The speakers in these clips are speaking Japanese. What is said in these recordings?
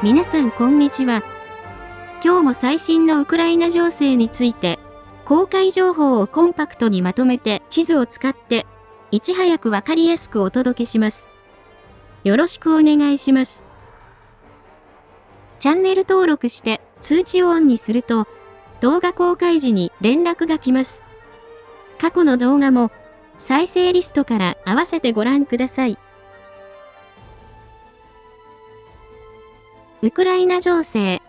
皆さんこんにちは。今日も最新のウクライナ情勢について、公開情報をコンパクトにまとめて地図を使って、いち早くわかりやすくお届けします。よろしくお願いします。チャンネル登録して通知をオンにすると、動画公開時に連絡が来ます。過去の動画も再生リストから合わせてご覧ください。ウクライナ情勢。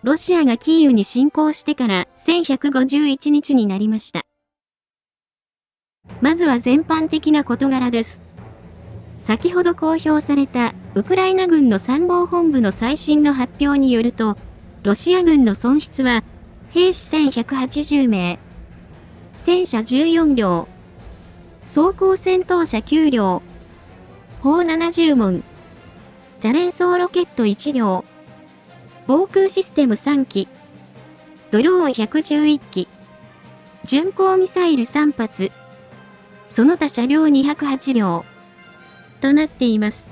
ロシアがキーウに侵攻してから1151日になりました。まずは全般的な事柄です。先ほど公表されたウクライナ軍の参謀本部の最新の発表によると、ロシア軍の損失は兵士1180名、戦車14両、装甲戦闘車9両、砲70門、多連装ロケット1両、防空システム3機、ドローン111機、巡航ミサイル3発、その他車両208両、となっています。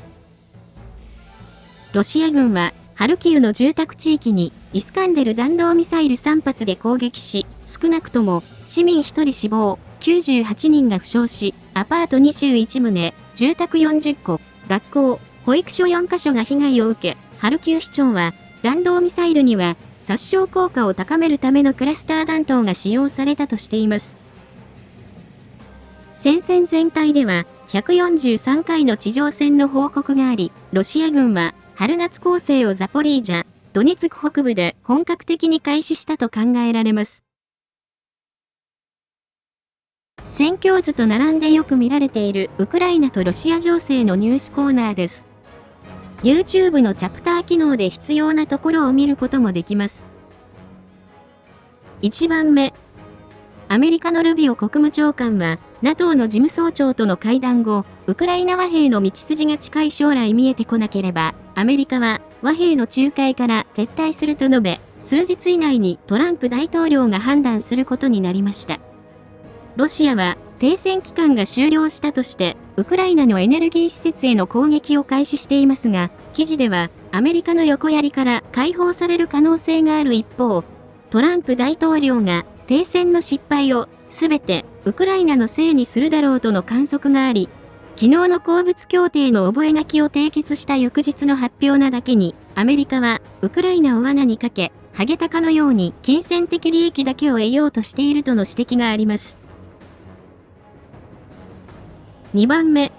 ロシア軍は、ハルキウの住宅地域にイスカンデル弾道ミサイル3発で攻撃し、少なくとも市民1人死亡、98人が負傷し、アパート21棟、住宅40戸、学校、保育所4カ所が被害を受け、ハルキウ市長は、弾道ミサイルには殺傷効果を高めるためのクラスター弾頭が使用されたとしています。戦線全体では、143回の地上戦の報告があり、ロシア軍は、春夏攻勢をザポリージャ、ドネツク北部で本格的に開始したと考えられます。戦況図と並んでよく見られているウクライナとロシア情勢のニュースコーナーです。YouTube のチャプター機能で必要なところを見ることもできます。1番目。アメリカのルビオ国務長官は、NATO の事務総長との会談後、ウクライナ和平の道筋が近い将来見えてこなければ、アメリカは和平の仲介から撤退すると述べ、数日以内にトランプ大統領が判断することになりました。ロシアは、停戦期間が終了したとして、ウクライナのエネルギー施設への攻撃を開始していますが、記事では、アメリカの横槍から解放される可能性がある一方、トランプ大統領が停戦の失敗をすべてウクライナのせいにするだろうとの観測があり、昨日の鉱物協定の覚書を締結した翌日の発表なだけに、アメリカはウクライナを罠にかけ、ハゲタカのように金銭的利益だけを得ようとしているとの指摘があります。2番目。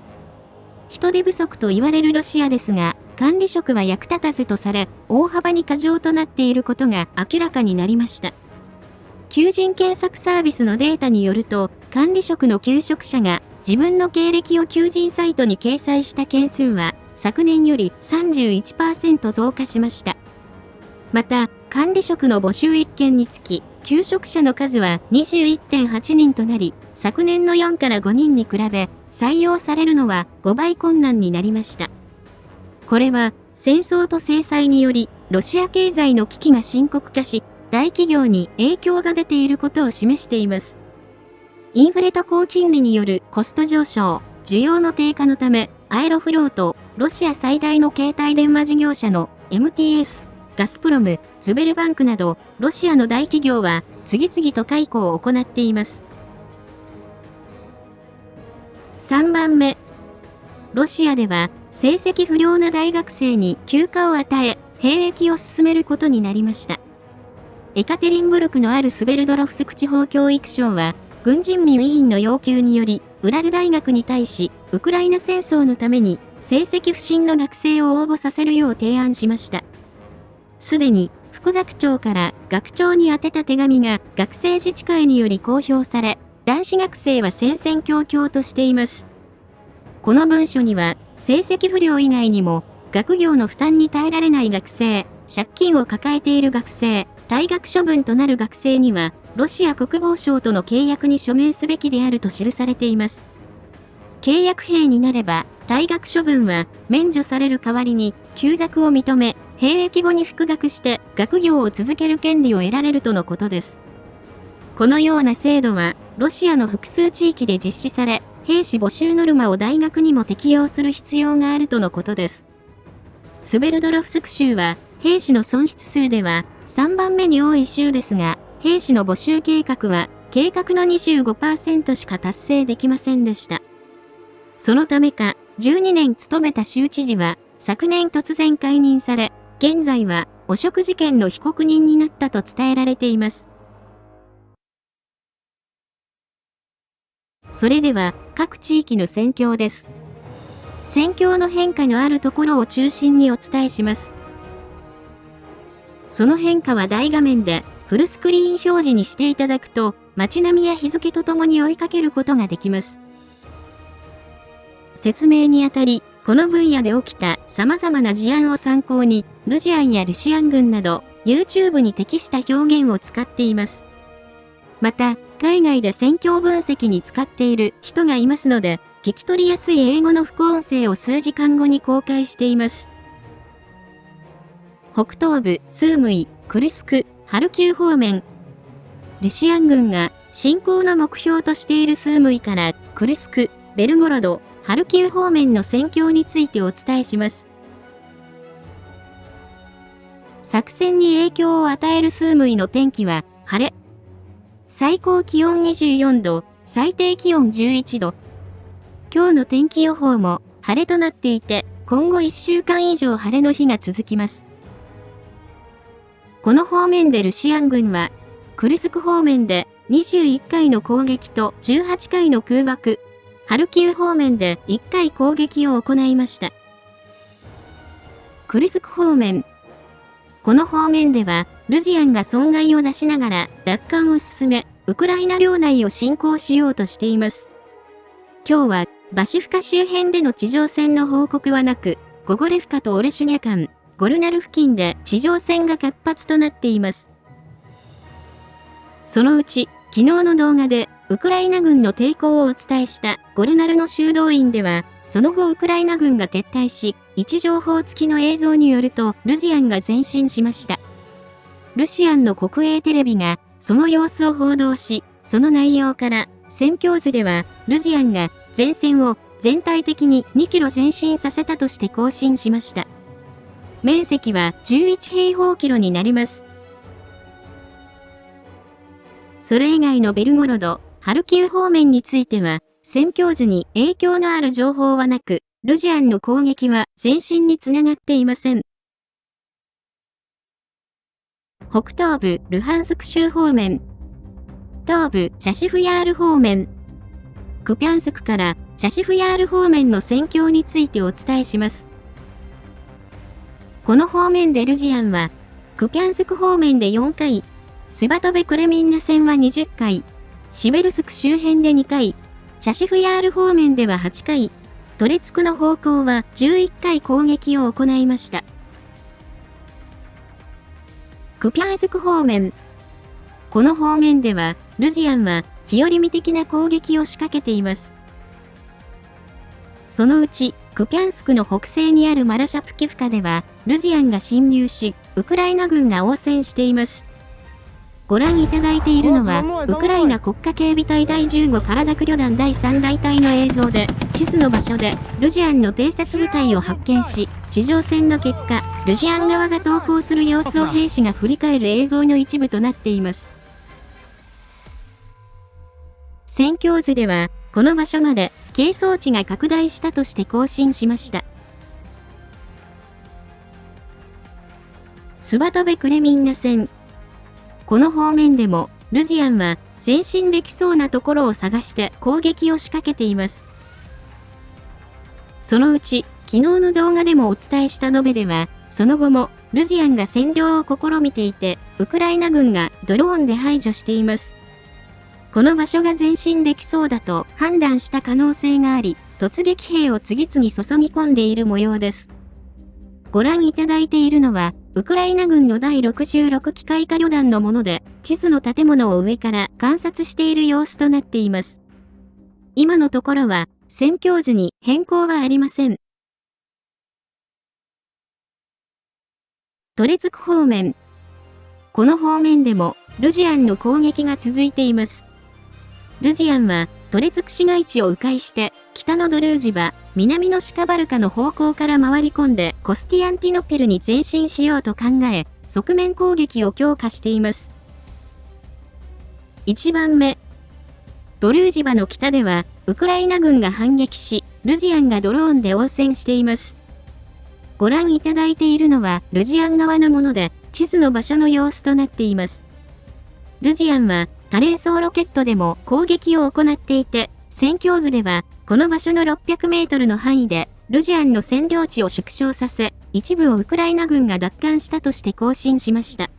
人手不足と言われるロシアですが、管理職は役立たずとされ、大幅に過剰となっていることが明らかになりました。求人検索サービスのデータによると、管理職の求職者が自分の経歴を求人サイトに掲載した件数は、昨年より 31% 増加しました。また、管理職の募集1件につき、求職者の数は 21.8 人となり、昨年の4から5人に比べ、採用されるのは5倍困難になりました。これは、戦争と制裁により、ロシア経済の危機が深刻化し、大企業に影響が出ていることを示しています。インフレと高金利によるコスト上昇、需要の低下のため、アエロフロート、ロシア最大の携帯電話事業者の MTS、ガスプロム、ズベルバンクなど、ロシアの大企業は次々と解雇を行っています。3番目。ロシアでは、成績不良な大学生に休暇を与え、兵役を進めることになりました。エカテリンブルクのあるスベルドロフスク地方教育省は、軍人民委員の要求により、ウラル大学に対し、ウクライナ戦争のために、成績不振の学生を応募させるよう提案しました。すでに、副学長から学長に宛てた手紙が学生自治会により公表され、男子学生は戦々恐々としています。この文書には、成績不良以外にも、学業の負担に耐えられない学生、借金を抱えている学生、退学処分となる学生には、ロシア国防省との契約に署名すべきであると記されています。契約兵になれば、退学処分は免除される代わりに、休学を認め、兵役後に復学して学業を続ける権利を得られるとのことです。このような制度は、ロシアの複数地域で実施され、兵士募集ノルマを大学にも適用する必要があるとのことです。スベルドロフスク州は、兵士の損失数では3番目に多い州ですが、兵士の募集計画は、計画の 25% しか達成できませんでした。そのためか、12年務めた州知事は、昨年突然解任され、現在は汚職事件の被告人になったと伝えられています。それでは、各地域の戦況です。戦況の変化のあるところを中心にお伝えします。その変化は大画面でフルスクリーン表示にしていただくと、街並みや日付とともに追いかけることができます。説明にあたり、この分野で起きた様々な事案を参考に、ルジアンやルシアン軍など、YouTube に適した表現を使っています。また、海外で戦況分析に使っている人がいますので、聞き取りやすい英語の副音声を数時間後に公開しています。北東部、スームイ、クルスク、ハルキウ方面。ルシアン軍が侵攻の目標としているスームイからクルスク、ベルゴロド、ハルキウ方面の戦況についてお伝えします。作戦に影響を与えるスームイの天気は晴れ。最高気温24度、最低気温11度。今日の天気予報も晴れとなっていて、今後1週間以上晴れの日が続きます。この方面でルシアン軍は、クルスク方面で21回の攻撃と18回の空爆、ハルキウ方面で1回攻撃を行いました。クルスク方面。この方面では、ルジアンが損害を出しながら奪還を進め、ウクライナ領内を侵攻しようとしています。今日は、バシフカ周辺での地上戦の報告はなく、ゴゴレフカとオレシュニャ間、ゴルナル付近で地上戦が活発となっています。そのうち、昨日の動画で、ウクライナ軍の抵抗をお伝えしたゴルナルの修道院では、その後ウクライナ軍が撤退し、位置情報付きの映像によると、ルジアンが前進しました。ルシアンの国営テレビが、その様子を報道し、その内容から、戦況図では、ルジアンが前線を全体的に2キロ前進させたとして更新しました。面積は11平方キロになります。それ以外のベルゴロド、ハルキウ方面については、戦況図に影響のある情報はなく、ルジアンの攻撃は前進につながっていません。北東部、ルハンスク州方面。東部、チャシフヤール方面。クピャンスクからチャシフヤール方面の戦況についてお伝えします。この方面でルジアンは、クピャンスク方面で4回、スバトベクレミンナ戦は20回、シベルスク周辺で2回、チャシフヤール方面では8回、トレツクの方向は11回攻撃を行いました。クピャンスク方面。この方面では、ルジアンは、日和見的な攻撃を仕掛けています。そのうち、クピャンスクの北西にあるマラシャプキフカでは、ルジアンが侵入し、ウクライナ軍が応戦しています。ご覧いただいているのは、ウクライナ国家警備隊第15カラダク旅団第3大隊の映像で、地図の場所で、ルジアンの偵察部隊を発見し、地上戦の結果、ルジアン側が投降する様子を兵士が振り返る映像の一部となっています。戦況図では、この場所まで、係争地が拡大したとして更新しました。スバトベクレミンナ戦。この方面でも、ルジアンは前進できそうなところを探して攻撃を仕掛けています。そのうち、昨日の動画でもお伝えした述べでは、その後も、ルジアンが占領を試みていて、ウクライナ軍がドローンで排除しています。この場所が前進できそうだと判断した可能性があり、突撃兵を次々注ぎ込んでいる模様です。ご覧いただいているのは、ウクライナ軍の第66機械化旅団のもので、地図の建物を上から観察している様子となっています。今のところは、戦況図に変更はありません。トレツク方面。この方面でも、ルジアンの攻撃が続いています。ルジアンは、トレツク市街地を迂回して、北のドルージバ、南のシカバルカの方向から回り込んでコスティアンティノペルに前進しようと考え、側面攻撃を強化しています。1番目。ドルージバの北では、ウクライナ軍が反撃し、ルジアンがドローンで応戦しています。ご覧いただいているのはルジアン側のもので、地図の場所の様子となっています。ルジアンは多連装ロケットでも攻撃を行っていて、戦況図では、この場所の600メートルの範囲で、ルジアンの占領地を縮小させ、一部をウクライナ軍が奪還したとして更新しました。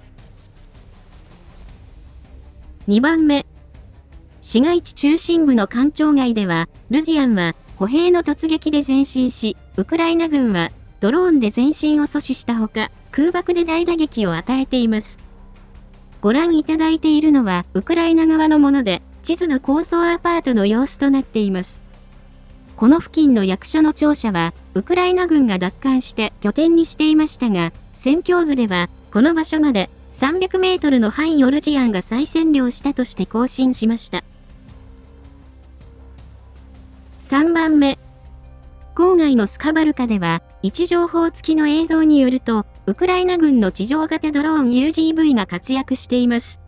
2番目。市街地中心部の官庁街では、ルジアンは歩兵の突撃で前進し、ウクライナ軍はドローンで前進を阻止したほか、空爆で大打撃を与えています。ご覧いただいているのはウクライナ側のもので、地図の高層アパートの様子となっています。この付近の役所の庁舎は、ウクライナ軍が奪還して拠点にしていましたが、戦況図では、この場所まで300メートルの範囲をルジアンが再占領したとして更新しました。3番目。郊外のスカバルカでは、位置情報付きの映像によると、ウクライナ軍の地上型ドローン UGV が活躍しています。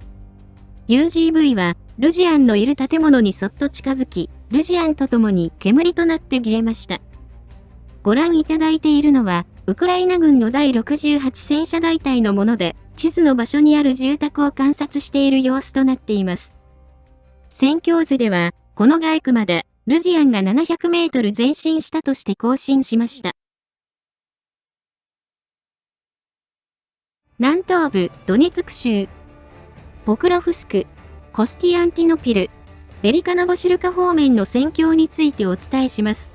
UGV は、ルジアンのいる建物にそっと近づき、ルジアンと共に煙となって消えました。ご覧いただいているのは、ウクライナ軍の第68戦車大隊のもので、地図の場所にある住宅を観察している様子となっています。戦況図では、この街区まで、ルジアンが700メートル前進したとして更新しました。南東部ドネツク州、ポクロフスク、コスティアンティノピル、ベリカノボシルカ方面の戦況についてお伝えします。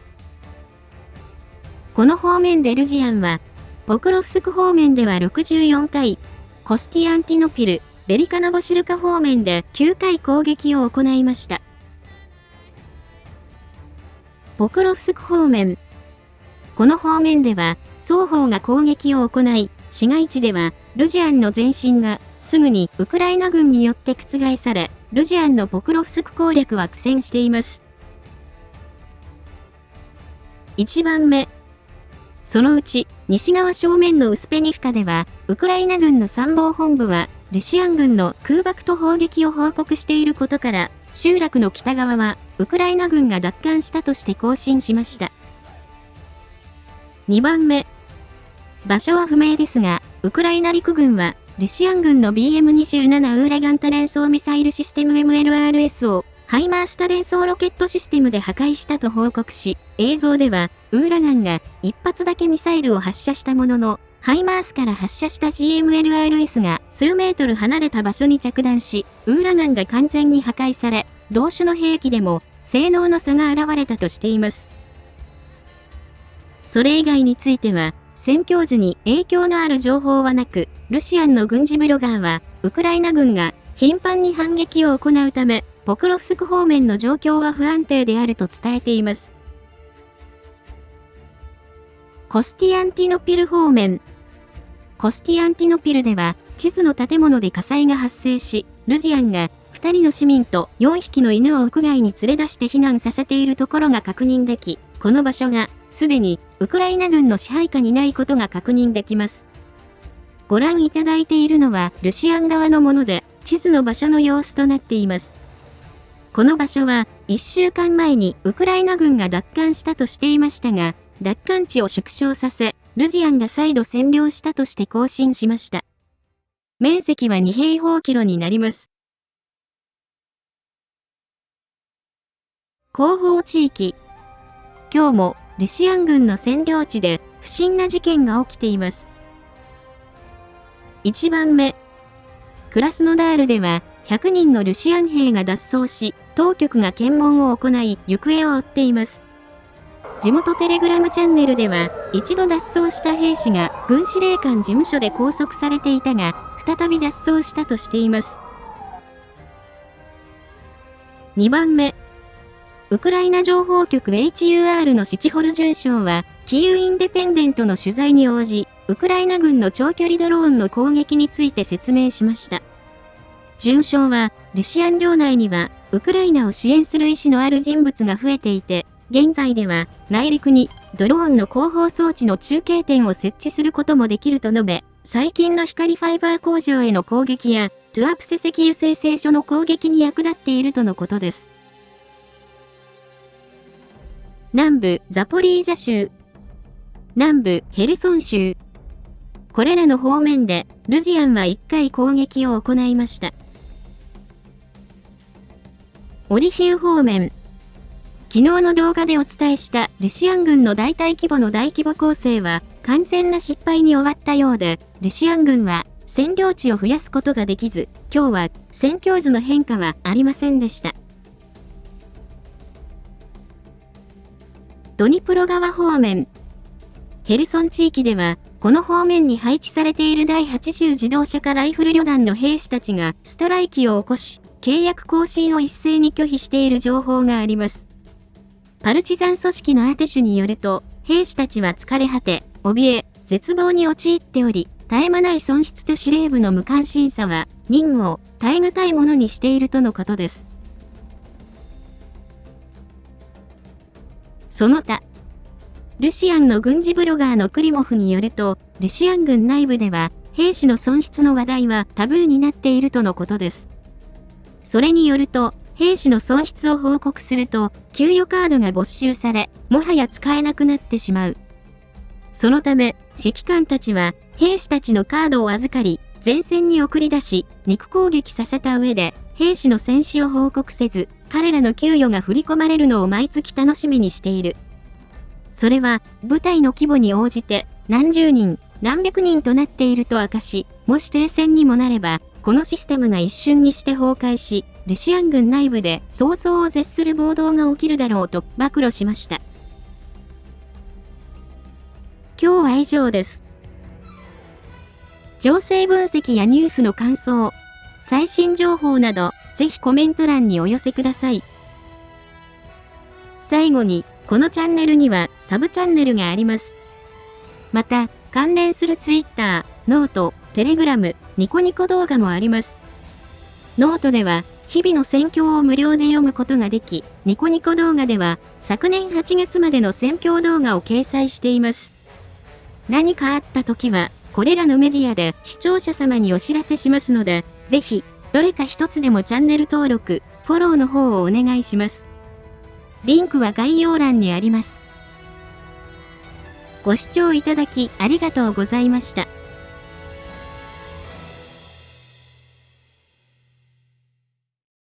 この方面でルジアンは、ポクロフスク方面では64回、コスティアンティノピル、ベリカノボシルカ方面で9回攻撃を行いました。ポクロフスク方面。この方面では、双方が攻撃を行い、市街地では、ルジアンの前進が、すぐにウクライナ軍によって覆され、ルジアンのポクロフスク攻略は苦戦しています。1番目。そのうち、西側正面のウスペニフカでは、ウクライナ軍の参謀本部は、ルシアン軍の空爆と砲撃を報告していることから、集落の北側は、ウクライナ軍が奪還したとして更新しました。2番目。場所は不明ですが、ウクライナ陸軍は、ルシアン軍の BM27 ウーラガン多連装ミサイルシステム MLRS を、ハイマース多連装ロケットシステムで破壊したと報告し、映像では、ウーラガンが一発だけミサイルを発射したものの、ハイマースから発射した GMLRS が数メートル離れた場所に着弾し、ウーラガンが完全に破壊され、同種の兵器でも性能の差が現れたとしています。それ以外については、戦況図に影響のある情報はなく、ルシアンの軍事ブロガーは、ウクライナ軍が頻繁に反撃を行うため、ポクロフスク方面の状況は不安定であると伝えています。コスティアンティノピル方面。コスティアンティノピルでは、地図の建物で火災が発生し、ルジアンが2人の市民と4匹の犬を屋外に連れ出して避難させているところが確認でき、この場所がすでにウクライナ軍の支配下にないことが確認できます。ご覧いただいているのはルシアン側のもので、地図の場所の様子となっています。この場所は1週間前にウクライナ軍が奪還したとしていましたが、奪還地を縮小させ、ルジアンが再度占領したとして更新しました。面積は2平方キロになります。後方地域。今日もルシアン軍の占領地で不審な事件が起きています。1番目。クラスノダールでは100人のルシアン兵が脱走し、当局が検問を行い、行方を追っています。地元テレグラムチャンネルでは、一度脱走した兵士が軍司令官事務所で拘束されていたが、再び脱走したとしています。2番目。ウクライナ情報局 HUR のシチホル准将は、キーウインデペンデントの取材に応じ、ウクライナ軍の長距離ドローンの攻撃について説明しました。准将は、ルシアン領内には、ウクライナを支援する意思のある人物が増えていて、現在では内陸にドローンの広報装置の中継点を設置することもできると述べ、最近の光ファイバー工場への攻撃やトゥアプセ石油精製所の攻撃に役立っているとのことです。南部ザポリージャ州、南部ヘルソン州。これらの方面でルジアンは1回攻撃を行いました。オリヒウ方面。昨日の動画でお伝えしたルシアン軍の大規模攻勢は完全な失敗に終わったようで、ルシアン軍は占領地を増やすことができず、今日は戦況図の変化はありませんでした。ドニプロ川方面。ヘルソン地域では、この方面に配置されている第80自動車化ライフル旅団の兵士たちがストライキを起こし、契約更新を一斉に拒否している情報があります。パルチザン組織のアテシュによると、兵士たちは疲れ果て、怯え、絶望に陥っており、絶え間ない損失と司令部の無関心さは、任務を耐え難いものにしているとのことです。その他、ルシアンの軍事ブロガーのクリモフによると、ルシアン軍内部では、兵士の損失の話題はタブーになっているとのことです。それによると、兵士の損失を報告すると、給与カードが没収され、もはや使えなくなってしまう。そのため、指揮官たちは、兵士たちのカードを預かり、前線に送り出し、肉攻撃させた上で、兵士の戦死を報告せず、彼らの給与が振り込まれるのを毎月楽しみにしている。それは、部隊の規模に応じて、何十人、何百人となっていると明かし、もし停戦にもなれば、このシステムが一瞬にして崩壊し、ルシアン軍内部で想像を絶する暴動が起きるだろうと暴露しました。今日は以上です。情勢分析やニュースの感想、最新情報など、ぜひコメント欄にお寄せください。最後に、このチャンネルにはサブチャンネルがあります。また、関連するツイッター、ノート、テレグラム、ニコニコ動画もあります。ノートでは、日々の戦況を無料で読むことができ、ニコニコ動画では、昨年8月までの戦況動画を掲載しています。何かあった時は、これらのメディアで視聴者様にお知らせしますので、ぜひ、どれか一つでもチャンネル登録、フォローの方をお願いします。リンクは概要欄にあります。ご視聴いただきありがとうございました。